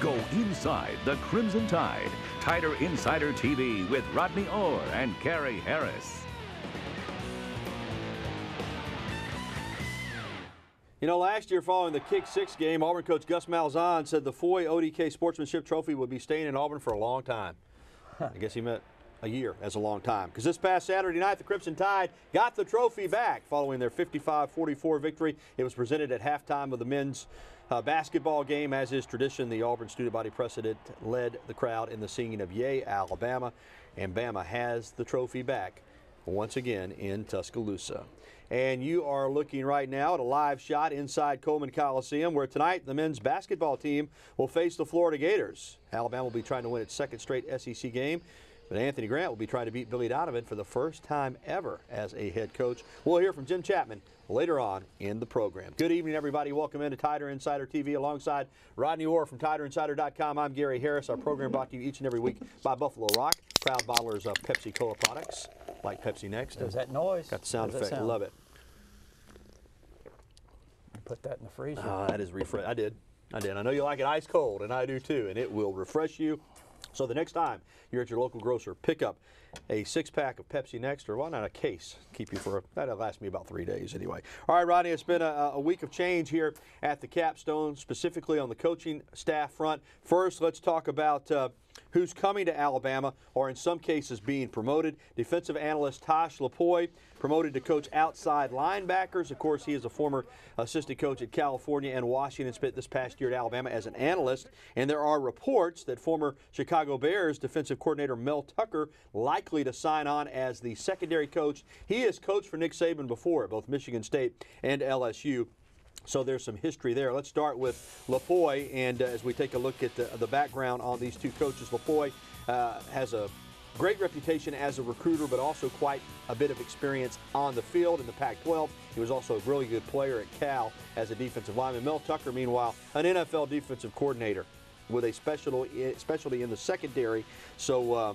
Go inside the Crimson Tide. Tider Insider TV with Rodney Orr and Gary Harris. You know, last year following the Kick 6 game, Auburn coach Gus Malzahn said the Foy ODK Sportsmanship Trophy would be staying in Auburn for a long time. I guess he meant a year as a long time. Because this past Saturday night, the Crimson Tide got the trophy back following their 55-44 victory. It was presented at halftime of the men's basketball game. As is tradition, the Auburn student body president led the crowd in the singing of Yay, Alabama. And Bama has the trophy back once again in Tuscaloosa. And you are looking right now at a live shot inside Coleman Coliseum, where tonight the men's basketball team will face the Florida Gators. Alabama will be trying to win its second straight SEC game, but Anthony Grant will be trying to beat Billy Donovan for the first time ever as a head coach. We'll hear from Jenn Chapman later on in the program. Good evening, everybody. Welcome into Tider Insider TV alongside Rodney Orr from TiderInsider.com. I'm Gary Harris. Our program brought to you each and every week by Buffalo Rock, proud bottlers of Pepsi-Cola products like Pepsi Next. Does that noise? Got the sound effect. Love it. Put that in the freezer. That is refresh. I did. I know you like it ice cold, and I do too, and it will refresh you. So the next time you're at your local grocer, pick up a 6-pack of Pepsi Next, or why not a case? Keep you for that'll last me about 3 days anyway. All right, Rodney, it's been a week of change here at the Capstone, specifically on the coaching staff front. First, let's talk about who's coming to Alabama, or in some cases being promoted. Defensive analyst Tosh Lupoi promoted to coach outside linebackers. Of course, he is a former assistant coach at California and Washington, spent this past year at Alabama as an analyst. And there are reports that former Chicago Bears defensive coordinator Mel Tucker likely to sign on as the secondary coach. He has coached for Nick Saban before at both Michigan State and LSU. So there's some history there. Let's start with Lupoi, and as we take a look at the background on these two coaches, Lupoi has a great reputation as a recruiter, but also quite a bit of experience on the field in the Pac-12. He was also a really good player at Cal as a defensive lineman. Mel Tucker, meanwhile, an NFL defensive coordinator with a specialty in the secondary. So,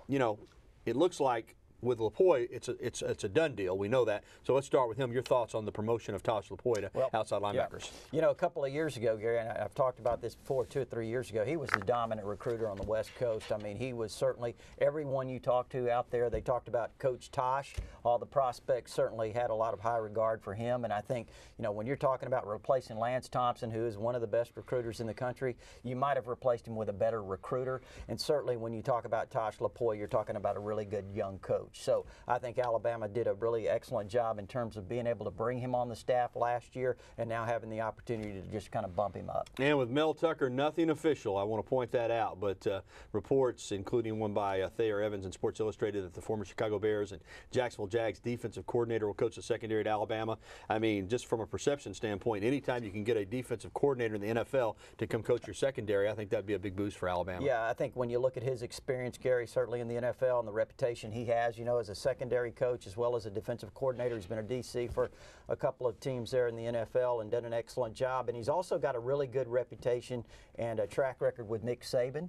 you know, it looks like with Lupoi, it's a done deal. We know that. So let's start with him. Your thoughts on the promotion of Tosh Lupoi to outside linebackers? Yeah. You know, a couple of years ago, Gary, and I've talked about this before, 2 or 3 years ago, he was the dominant recruiter on the West Coast. I mean, he was certainly, everyone you talked to out there, they talked about Coach Tosh. All the prospects certainly had a lot of high regard for him. And I think, you know, when you're talking about replacing Lance Thompson, who is one of the best recruiters in the country, you might have replaced him with a better recruiter. And certainly when you talk about Tosh Lupoi, you're talking about a really good young coach. So I think Alabama did a really excellent job in terms of being able to bring him on the staff last year and now having the opportunity to just kind of bump him up. And with Mel Tucker, nothing official. I want to point that out. But reports, including one by Thayer Evans in Sports Illustrated, that the former Chicago Bears and Jacksonville Jags defensive coordinator will coach the secondary at Alabama. I mean, just from a perception standpoint, anytime you can get a defensive coordinator in the NFL to come coach your secondary, I think that'd be a big boost for Alabama. Yeah, I think when you look at his experience, Gary, certainly in the NFL and the reputation he has, you know, as a secondary coach as well as a defensive coordinator. He's been a DC for a couple of teams there in the NFL and done an excellent job. And he's also got a really good reputation and a track record with Nick Saban.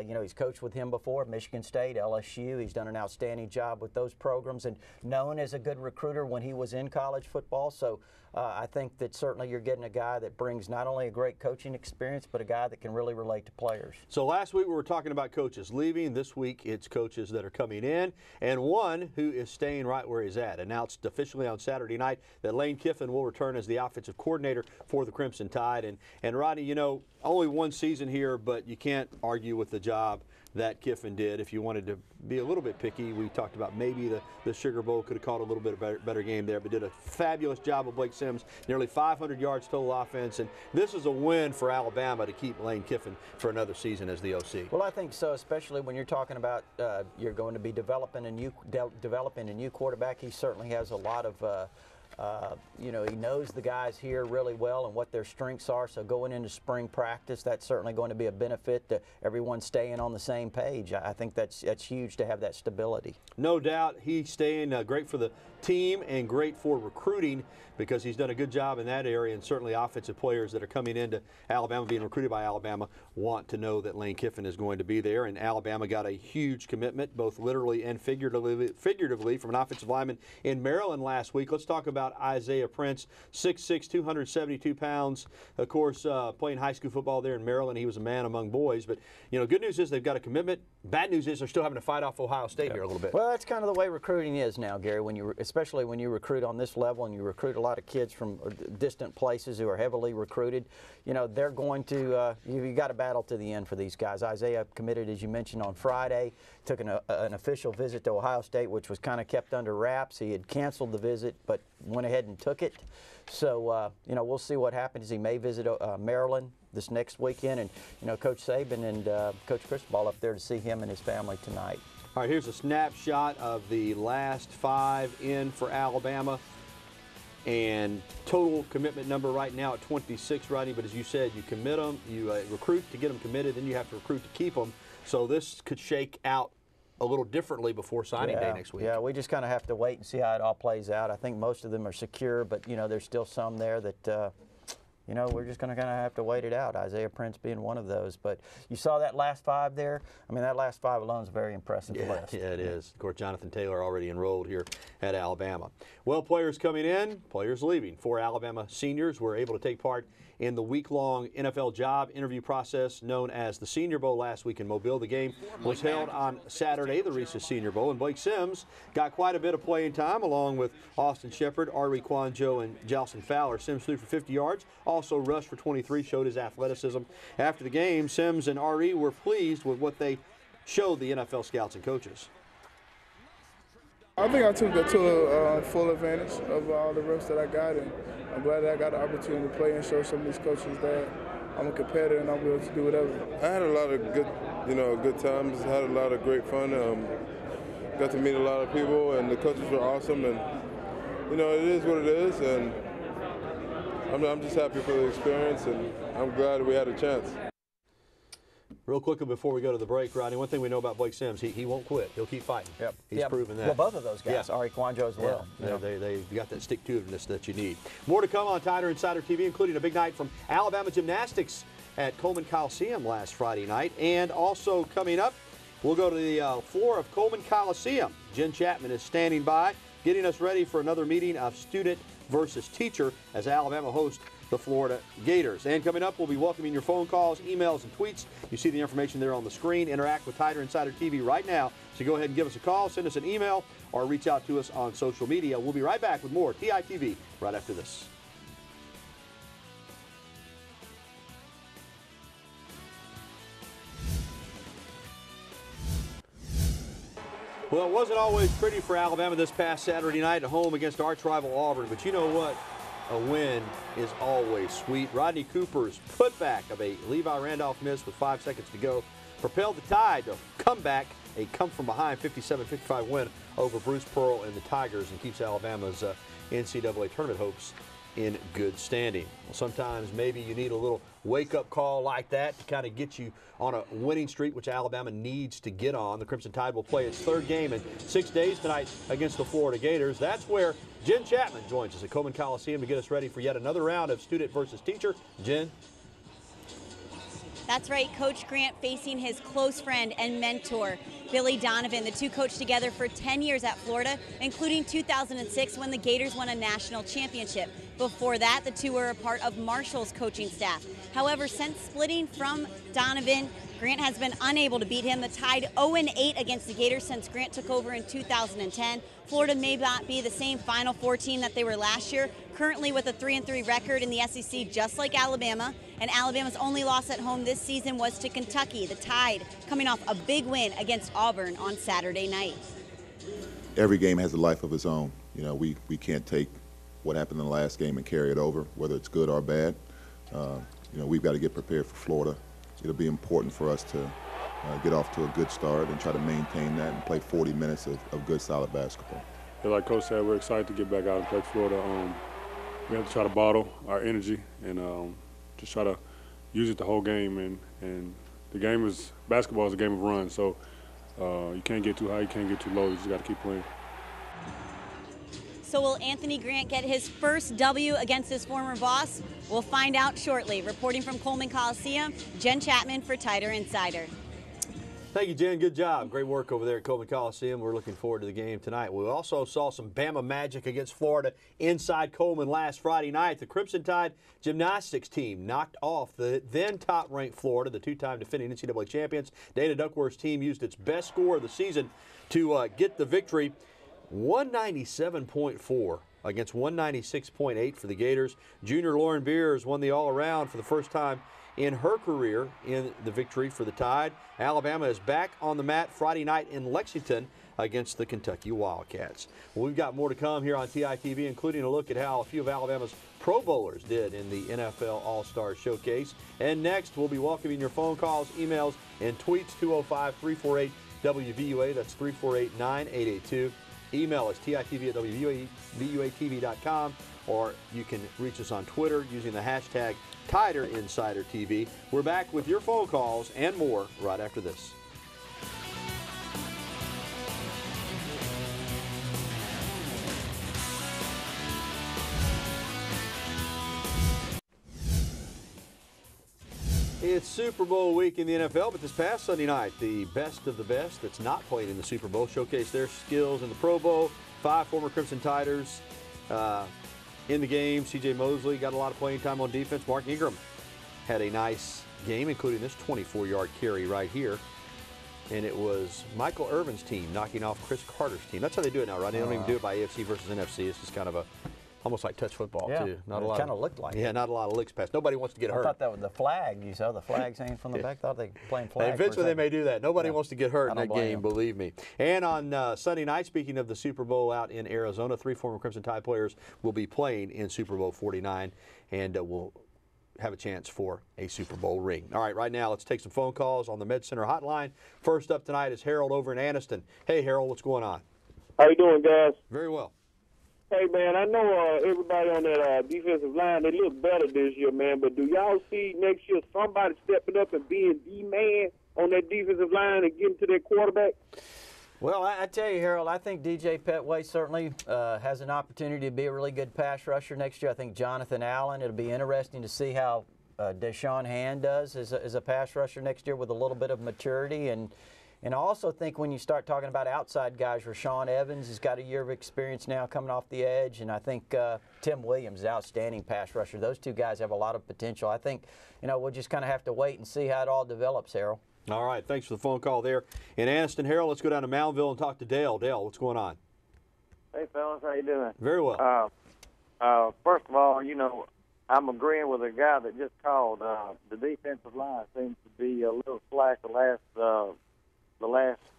You know, he's coached with him before, Michigan State, LSU. He's done an outstanding job with those programs and known as a good recruiter when he was in college football. So I think that certainly you're getting a guy that brings not only a great coaching experience, but a guy that can really relate to players. So last week we were talking about coaches leaving. This week it's coaches that are coming in, and one who is staying right where he's at. Announced officially on Saturday night that Lane Kiffin will return as the offensive coordinator for the Crimson Tide. And Rodney, you know, only one season here, but you can't argue with the job that Kiffin did. If you wanted to be a little bit picky, we talked about maybe the Sugar Bowl could have called a little bit better game there, but did a fabulous job with Blake Sims, nearly 500 yards total offense, and this is a win for Alabama to keep Lane Kiffin for another season as the OC. Well, I think so, especially when you're talking about you're going to be developing a new quarterback. He certainly has a lot of you know, he knows the guys here really well and what their strengths are. So going into spring practice, that's certainly going to be a benefit to everyone staying on the same page. I think that's huge to have that stability. No doubt he's staying great for the team and great for recruiting because he's done a good job in that area, and certainly offensive players that are coming into Alabama, being recruited by Alabama, want to know that Lane Kiffin is going to be there. And Alabama got a huge commitment, both literally and figuratively from an offensive lineman in Maryland last week. Let's talk about about Isaiah Prince, 6'6", 272 pounds. Of course, playing high school football there in Maryland, he was a man among boys. But, good news is they've got a commitment. Bad news is they're still having to fight off Ohio State here a little bit. Well, that's kind of the way recruiting is now, Gary, especially when you recruit on this level and you recruit a lot of kids from distant places who are heavily recruited. They're going to, you got to battle to the end for these guys. Isaiah committed, as you mentioned, on Friday, took an official visit to Ohio State, which was kind of kept under wraps. He had canceled the visit, but went ahead and took it. So, we'll see what happens. He may visit Maryland this next weekend, and, Coach Saban and Coach Cristobal up there to see him and his family tonight. All right, here's a snapshot of the last 5 in for Alabama. And total commitment number right now at 26, Rodney. But as you said, you commit them, you recruit to get them committed, then you have to recruit to keep them. So this could shake out a little differently before signing day next week. Yeah, we just kind of have to wait and see how it all plays out. I think most of them are secure, but, there's still some there that, we're just going to kind of have to wait it out. Isaiah Prince being one of those. But you saw that last 5 there. I mean, that last 5 alone is a very impressive list. Yeah, it is. Of course, Jonathan Taylor already enrolled here at Alabama. Well, players coming in, players leaving. 4 Alabama seniors were able to take part in the week-long NFL job interview process known as the Senior Bowl last week in Mobile. The game was held on Saturday, the Reese's Senior Bowl, and Blake Sims got quite a bit of playing time along with Austin Shepard, Ari Kwanjo, and Jalson Fowler. Sims threw for 50 yards, also rushed for 23, showed his athleticism. After the game, Sims and Ari were pleased with what they showed the NFL scouts and coaches. I think I took that to full advantage of all the reps that I got, and I'm glad that I got the opportunity to play and show some of these coaches that I'm a competitor and I'm willing to do whatever. I had a lot of good times. Had a lot of great fun. Got to meet a lot of people, and the coaches were awesome. And it is what it is, and I'm just happy for the experience, and I'm glad we had a chance. Real quickly before we go to the break, Rodney, one thing we know about Blake Sims, he won't quit. He'll keep fighting. Yep. He's proven that. Well, both of those guys, Ari Kwanjo as well. Yeah. They got that stick-to-itiveness that you need. More to come on Tider Insider TV, including a big night from Alabama gymnastics at Coleman Coliseum last Friday night. And also coming up, we'll go to the floor of Coleman Coliseum. Jenn Chapman is standing by, getting us ready for another meeting of student versus teacher as Alabama hosts the Florida Gators. And coming up, we'll be welcoming your phone calls, emails, and tweets. You see the information there on the screen. Interact with Tider Insider TV right now. So go ahead and give us a call, send us an email, or reach out to us on social media. We'll be right back with more TITV right after this. Well, it wasn't always pretty for Alabama this past Saturday night at home against arch rival Auburn, but you know what? A win is always sweet. Rodney Cooper's putback of a Levi Randolph miss with 5 seconds to go propelled the Tide to come back, a come-from-behind 57-55 win over Bruce Pearl and the Tigers, and keeps Alabama's NCAA tournament hopes in good standing. Well, sometimes maybe you need a little wake-up call like that to kind of get you on a winning streak, which Alabama needs to get on. The Crimson Tide will play its 3rd game in 6 days tonight against the Florida Gators. That's where Jenn Chapman joins us at Coleman Coliseum to get us ready for yet another round of student versus teacher. Jenn? That's right, Coach Grant facing his close friend and mentor, Billy Donovan. The two coached together for 10 years at Florida, including 2006 when the Gators won a national championship. Before that, the two were a part of Marshall's coaching staff. However, since splitting from Donovan, Grant has been unable to beat him. The Tide 0-8 against the Gators since Grant took over in 2010. Florida may not be the same Final Four team that they were last year, currently with a 3-3 record in the SEC, just like Alabama. And Alabama's only loss at home this season was to Kentucky. The Tide coming off a big win against Auburn on Saturday night. Every game has a life of its own. We can't take what happened in the last game and carry it over, whether it's good or bad. We've got to get prepared for Florida. It'll be important for us to get off to a good start and try to maintain that and play 40 minutes of good, solid basketball. Yeah, like Coach said, we're excited to get back out and play Florida. We have to try to bottle our energy and just try to use it the whole game. And the game is, basketball is a game of runs, so you can't get too high, you can't get too low, you just got to keep playing. So will Anthony Grant get his first W against his former boss? We'll find out shortly. Reporting from Coleman Coliseum, Jenn Chapman for Tider Insider. Thank you, Jen. Good job. Great work over there at Coleman Coliseum. We're looking forward to the game tonight. We also saw some Bama magic against Florida inside Coleman last Friday night. The Crimson Tide gymnastics team knocked off the then top-ranked Florida, the two-time defending NCAA champions. Dana Duckworth's team used its best score of the season to get the victory, 197.4 against 196.8 for the Gators. Junior Lauren Beers won the all-around for the first time in her career in the victory for the Tide. Alabama is back on the mat Friday night in Lexington against the Kentucky Wildcats. Well, we've got more to come here on TITV, including a look at how a few of Alabama's Pro Bowlers did in the NFL All-Star Showcase. And next, we'll be welcoming your phone calls, emails, and tweets, 205-348-WVUA. That's 348-9882. Email us, TITV@WVUATV.com, or you can reach us on Twitter using the hashtag TiderInsiderTV. We're back with your phone calls and more right after this. It's Super Bowl week in the NFL, but this past Sunday night, the best of the best that's not played in the Super Bowl showcased their skills in the Pro Bowl. 5 former Crimson Tiders in the game. C.J. Mosley got a lot of playing time on defense. Mark Ingram had a nice game, including this 24-yard carry right here. And it was Michael Irvin's team knocking off Chris Carter's team. That's how they do it now, right? They don't even do it by AFC versus NFC. It's just kind of almost like touch football, too. Not a lot. It kind of looked like it. Yeah, not a lot of licks passed. Nobody wants to get hurt. I thought that was the flag. You saw the flag hanging from the back. I thought they were playing flag. Eventually they may do that. Nobody wants to get hurt in that game, believe me. And on Sunday night, speaking of the Super Bowl out in Arizona, 3 former Crimson Tide players will be playing in Super Bowl 49 and will have a chance for a Super Bowl ring. All right, right now let's take some phone calls on the Med Center hotline. First up tonight is Harold over in Anniston. Hey, Harold, what's going on? How you doing, guys? Very well. Hey, man, I know everybody on that defensive line, they look better this year, man, but do y'all see next year somebody stepping up and being the man on that defensive line and getting to their quarterback? Well, I tell you, Harold, I think DJ Petway certainly has an opportunity to be a really good pass rusher next year. I think Jonathan Allen, it'll be interesting to see how Deshaun Hand does as a pass rusher next year with a little bit of maturity. And I also think when you start talking about outside guys, Rashawn Evans has got a year of experience now coming off the edge, and I think Tim Williams is an outstanding pass rusher. Those two guys have a lot of potential. I think, we'll just kind of have to wait and see how it all develops, Harold. All right, thanks for the phone call there. In Anniston, Harold, let's go down to Moundville and talk to Dale. Dale, what's going on? Hey, fellas, how you doing? Very well. First of all, I'm agreeing with a guy that just called. The defensive line seems to be a little slack the last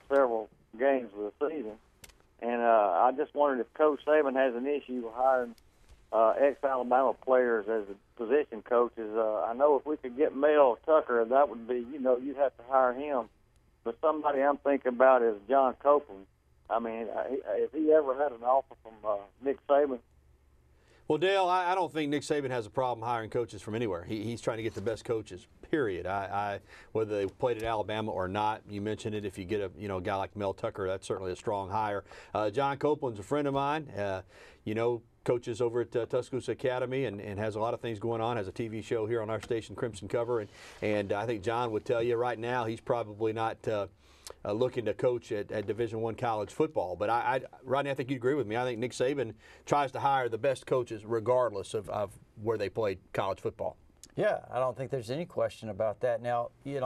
several games of the season. And I just wondered if Coach Saban has an issue hiring ex-Alabama players as position coaches. I know if we could get Mel Tucker, that would be, you'd have to hire him. But somebody I'm thinking about is John Copeland. I mean, if he ever had an offer from Nick Saban. Well, Dale, I don't think Nick Saban has a problem hiring coaches from anywhere. He's trying to get the best coaches, period. Whether they played at Alabama or not, you mentioned it. If you get a guy like Mel Tucker, that's certainly a strong hire. John Copeland's a friend of mine. Coaches over at Tuscaloosa Academy and has a lot of things going on, has a TV show here on our station, Crimson Cover. And I think John would tell you right now he's probably not looking to coach at Division I college football. But Rodney, I think you'd agree with me. I think Nick Saban tries to hire the best coaches regardless of where they played college football. Yeah, I don't think there's any question about that. Now, he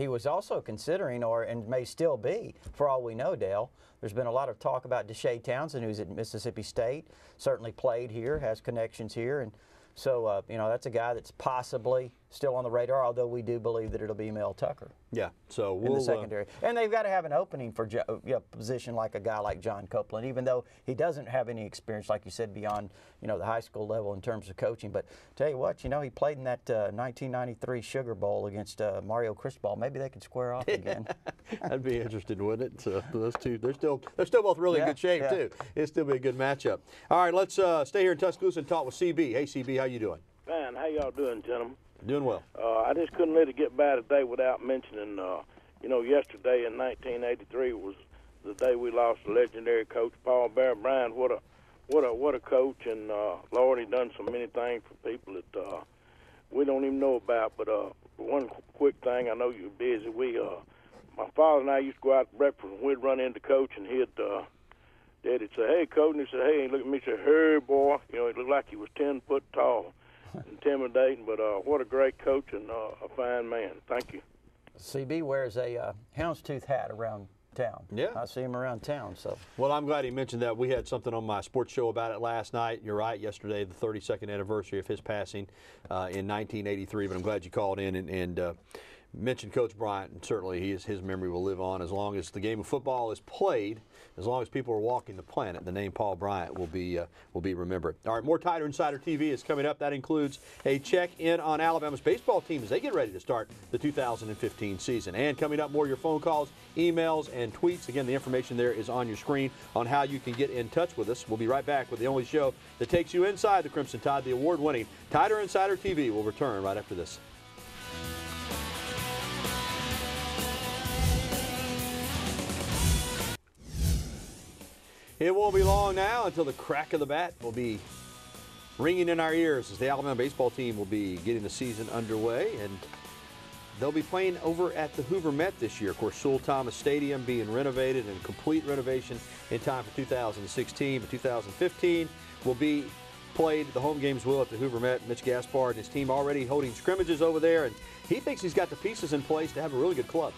was also considering, and may still be, for all we know, Dale, there's been a lot of talk about Deshae Townsend, who's at Mississippi State, certainly played here, has connections here, and so, that's a guy that's possibly still on the radar, although we do believe that it'll be Mel Tucker. Yeah, so in the secondary. And they've got to have an opening for a position like a guy like John Copeland, even though he doesn't have any experience, like you said, beyond, the high school level in terms of coaching. But tell you what, he played in that 1993 Sugar Bowl against Mario Cristobal. Maybe they could square off again. That'd be interesting, wouldn't it? So those two, they're still both really in good shape, too. It'd still be a good matchup. All right, let's stay here in Tuscaloosa and talk with CB. Hey, CB, how you doing? Man, how y'all doing, gentlemen? Doing well. I just couldn't let it get by today without mentioning, yesterday in 1983 was the day we lost the legendary coach Paul Bear Bryant. What a coach, and Lord, he done so many things for people that we don't even know about. But one quick thing, I know you're busy. my father and I used to go out to breakfast, and we'd run into Coach, and Daddy'd say, "Hey, Coach," and he'd say, "Hey," and look at me and say, "Hey, boy." You know, he looked like he was 10 foot tall, intimidating, but what a great coach and a fine man. Thank you. CB wears a houndstooth hat around town. Yeah. I see him around town. So. Well, I'm glad he mentioned that. We had something on my sports show about it last night. You're right, yesterday, the 32nd anniversary of his passing in 1983, but I'm glad you called in and mentioned Coach Bryant, and certainly his memory will live on as long as the game of football is played, as long as people are walking the planet. The name Paul Bryant will be remembered. All right, more Tider Insider TV is coming up. That includes a check-in on Alabama's baseball team as they get ready to start the 2015 season. And coming up, more of your phone calls, emails, and tweets. Again, the information there is on your screen on how you can get in touch with us. We'll be right back with the only show that takes you inside the Crimson Tide, the award-winning Tider Insider TV. Will return right after this. It won't be long now until the crack of the bat will be ringing in our ears as the Alabama baseball team will be getting the season underway, and they'll be playing over at the Hoover Met this year. Of course, Sewell Thomas Stadium being renovated and complete renovation in time for 2016, but 2015 will be played. The home games will at the Hoover Met. Mitch Gaspard and his team already holding scrimmages over there, and he thinks he's got the pieces in place to have a really good club.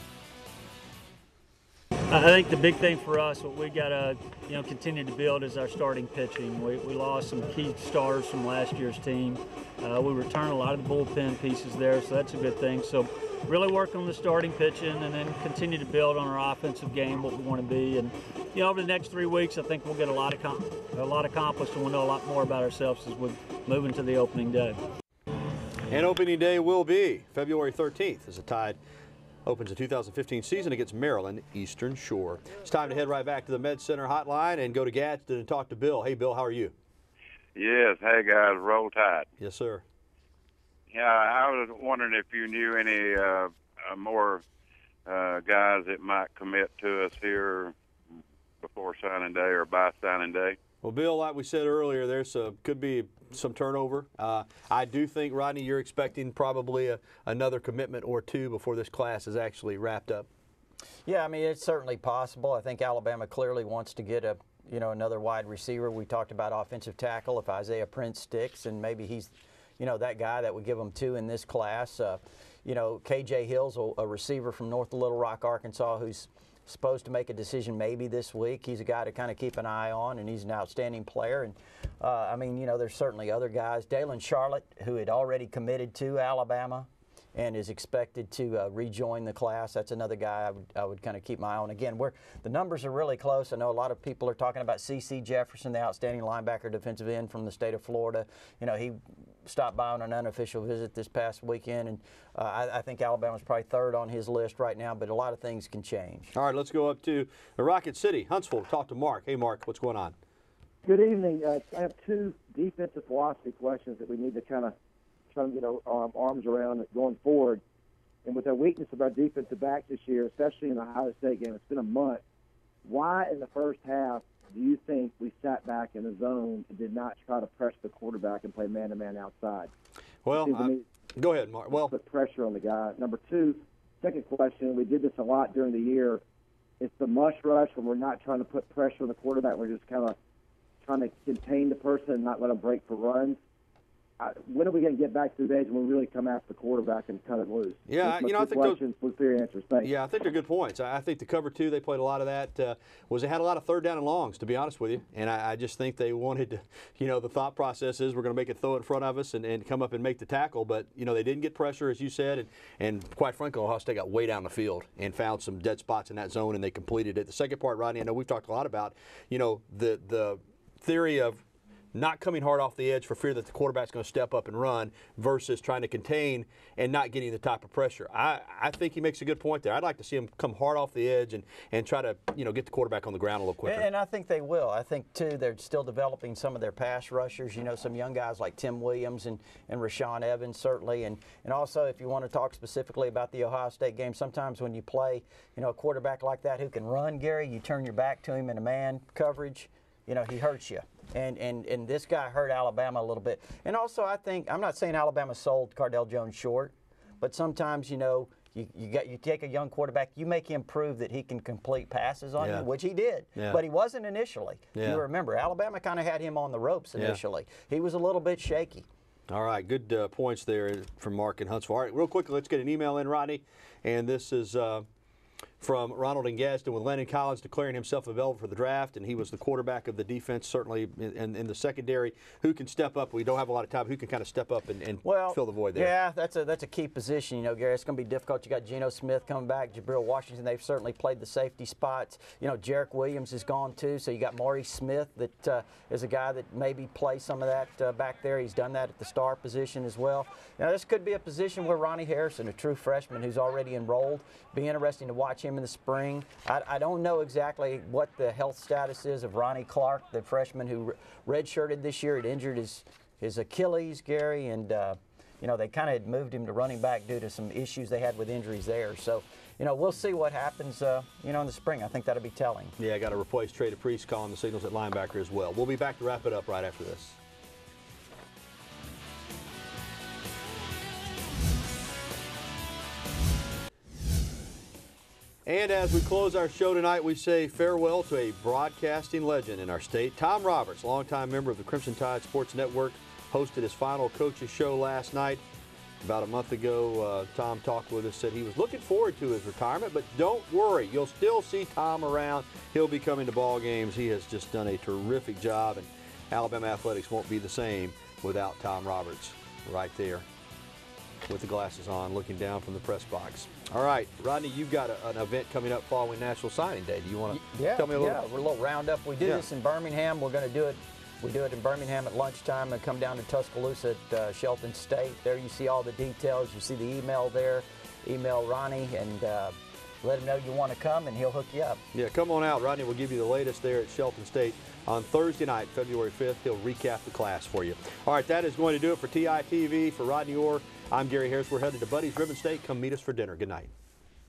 I think the big thing for us, what we got to continue to build is our starting pitching. We lost some key stars from last year's team. We returned a lot of the bullpen pieces there, so that's a good thing. So really work on the starting pitching and then continue to build on our offensive game, what we want to be. And over the next 3 weeks, I think we'll get a lot accomplished, and we'll know a lot more about ourselves as we move into the opening day. And opening day will be February 13th as the Tide opens the 2015 season against Maryland Eastern Shore. It's time to head right back to the Med Center hotline and go to Gadsden and talk to Bill. Hey, Bill, how are you? Yes. Hey, guys, roll tide. Yes, sir. Yeah, I was wondering if you knew any more guys that might commit to us here before signing day or by signing day. Well, Bill, like we said earlier, there's could be some turnover. I do think, Rodney, you're expecting probably another commitment or two before this class is actually wrapped up. Yeah, I mean, it's certainly possible. I think Alabama clearly wants to get another wide receiver. We talked about offensive tackle. If Isaiah Prince sticks, and maybe he's, that guy that would give them two in this class. KJ Hill's a receiver from North Little Rock, Arkansas, who's supposed to make a decision maybe this week. He's a guy to kind of keep an eye on, and he's an outstanding player. And there's certainly other guys. Dalen Charlotte, who had already committed to Alabama and is expected to rejoin the class. That's another guy I would kind of keep my eye on. Again, the numbers are really close. I know a lot of people are talking about C.C. Jefferson, the outstanding linebacker defensive end from the state of Florida. He stopped by on an unofficial visit this past weekend, and I think Alabama's probably third on his list right now, but a lot of things can change. All right, let's go up to the Rocket City, Huntsville, talk to Mark. Hey, Mark, what's going on? Good evening. I have two defensive philosophy questions that we need to kind of try to get our arms around going forward. And with the weakness of our defensive backs this year, especially in the Ohio State game, it's been a month. Why in the first half do you think we sat back in the zone and did not try to press the quarterback and play man-to-man outside? Well, go ahead, Mark. Well, put pressure on the guy. Number two, second question, we did this a lot during the year. It's the mush rush when we're not trying to put pressure on the quarterback. We're just kind of trying to contain the person and not let them break for runs. When are we going to get back to the days when we really come after the quarterback and cut it loose? Yeah, I think questions with clear answers. Thanks. Yeah, I think they're good points. I think the cover two, they played a lot of that. They had a lot of third down and longs, to be honest with you. And I just think they wanted to, the thought process is we're going to make it throw it in front of us and come up and make the tackle. But, they didn't get pressure, as you said. And quite frankly, Ohio State got way down the field and found some dead spots in that zone, and they completed it. The second part, Rodney, I know we've talked a lot about, the theory of not coming hard off the edge for fear that the quarterback's going to step up and run versus trying to contain and not getting the type of pressure. I think he makes a good point there. I'd like to see him come hard off the edge and try to, get the quarterback on the ground a little quicker. And I think they will. I think, too, they're still developing some of their pass rushers. Some young guys like Tim Williams and Rashawn Evans, certainly. And also, if you want to talk specifically about the Ohio State game, sometimes when you play, a quarterback like that who can run, Gary, you turn your back to him in a man coverage, he hurts you. And this guy hurt Alabama a little bit. And also, I'm not saying Alabama sold Cardale Jones short, but sometimes, You take a young quarterback, you make him prove that he can complete passes on Yeah. you, which he did, Yeah. but he wasn't initially. Yeah. You remember, Alabama kind of had him on the ropes initially. He was a little bit shaky. All right, good points there from Mark in Huntsville. All right, real quickly, let's get an email in, Rodney. And this is from Ronald and Gadsden with Landon Collins declaring himself available for the draft, and he was the quarterback of the defense, certainly in the secondary. Who can step up? We don't have a lot of time. Who can kind of step up and fill the void there? Yeah, that's a key position. You know, Gary, it's going to be difficult. You got Geno Smith coming back, Jabril Washington. They've certainly played the safety spots. You know, Jarek Williams is gone too, so you got Maurice Smith that is a guy that maybe plays some of that back there. He's done that at the star position as well. Now, this could be a position where Ronnie Harrison, a true freshman who's already enrolled, be interesting to watch him in the spring. I don't know exactly what the health status is of Ronnie Clark, the freshman who redshirted this year. He'd injured his Achilles, Gary, and you know, they kind of moved him to running back due to some issues they had with injuries there. So, you know, we'll see what happens, you know, in the spring. I think that'll be telling. Yeah, I got to replace Trey DePriest calling the signals at linebacker as well. We'll be back to wrap it up right after this. And as we close our show tonight, we say farewell to a broadcasting legend in our state. Tom Roberts, longtime member of the Crimson Tide Sports Network, hosted his final coaches show last night. About a month ago, Tom talked with us, said he was looking forward to his retirement, but don't worry, you'll still see Tom around. He'll be coming to ball games. He has just done a terrific job, and Alabama athletics won't be the same without Tom Roberts right there with the glasses on, looking down from the press box. All right, Rodney, you've got an event coming up following National Signing Day. Do you want to tell me a little? Yeah, we're a little roundup. We do this in Birmingham. We're going to do it. We do it in Birmingham at lunchtime and come down to Tuscaloosa at Shelton State. There you see all the details. You see the email there. Email Ronnie and let him know you want to come, and he'll hook you up. Yeah, come on out. Rodney will give you the latest there at Shelton State on Thursday night, February 5th. He'll recap the class for you. All right, that is going to do it for TITV. For Rodney Orr, I'm Gary Harris. We're headed to Buddy's Ribbon Steak. Come meet us for dinner. Good night.